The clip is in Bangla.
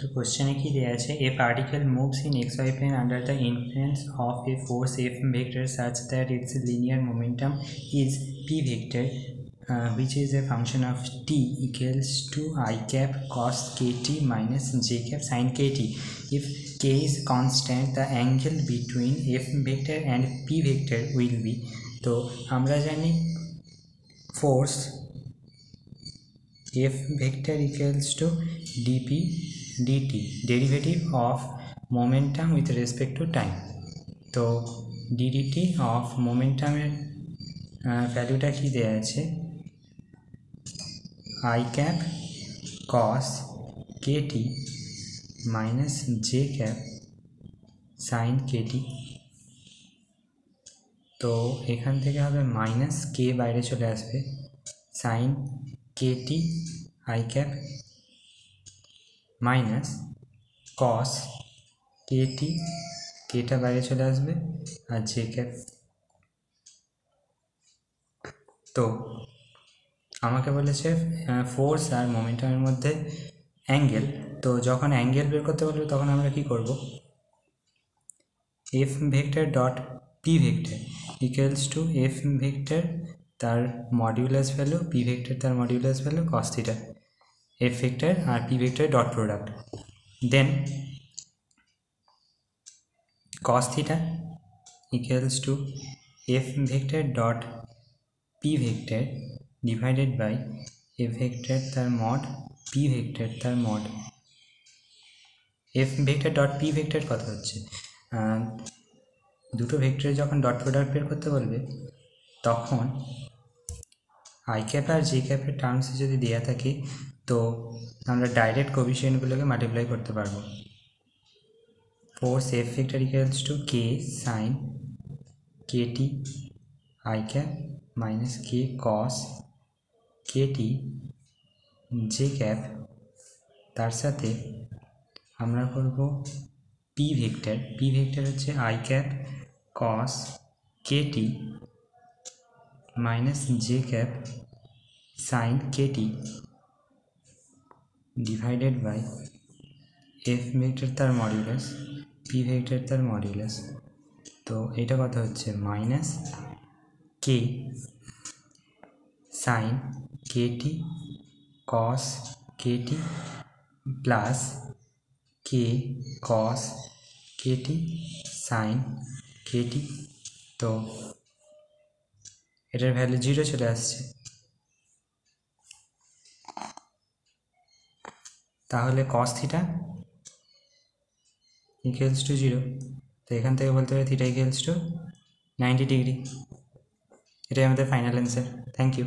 तो क्वेश्चन की दिया है ए particle moves in xy plane under the influence of a force F vector such that its linear momentum is p vector which is a function of t equals to I cap cos kt minus j cap sin kt. If k is constant, the angle between F vector and p vector will be, तो আমরা জানি force F vector equals to dp dt, derivative of momentum with respect to time. तो ddt of momentum ভ্যালুটা কি দেয়া আছে I cap cos kt minus j cap sin kt. তো এখান থেকে হবে মাইনাস কে বাইরে চলে আসবে, sin kt I cap minus cos kt, কেটা বাইরে চলে আসবে আর j cap। তো আমাকে বলেছে ফোর্স আর মোমেন্টামের মধ্যে অ্যাঙ্গেল। তো যখন অ্যাঙ্গেল বের করতে বলবে তখন আমরা কি করব, F vector dot P vector equals to F vector তার মডিউলাস ভ্যালু, পি ভেক্টর তার modulus value cos theta, F vector আর P vector dot product, then cos theta equals to f vector dot p vector divided by f vector তার mod p vector তার mod। f vector dot p vector কত হচ্ছে, দুটো ভেক্টরের যখন ডট প্রোডাক্ট বের করতে বলবে তখন i cap R j cap এর টার্মসে যদি দেওয়া থাকে তো আমরা ডাইরেক্ট কোএফিসিয়েন্টগুলোকে মাল্টিপ্লাই করতে পারবো। force F vector equals to k sin kt I cap minus k cos kt j cap, তার সাথে আমরা করব p vector, p vector হচ্ছে I cap cos kt minus j cap sin kt divided by f vector তার মডিউলাস, p vector তার মডিউলাস। তো এটা কত হচ্ছে minus k sin kt cos kt plus k cos kt sin kt। তো এটার ভ্যালু 0 চলে আসছে, তাহলে cos থিটা ইকুয়ালস টু 0। তো এখান থেকে বলতে হবে থিটা ইকুয়ালস টু 90 ডিগ্রি। এটাই আমাদের ফাইনাল অ্যান্সার। Thank you.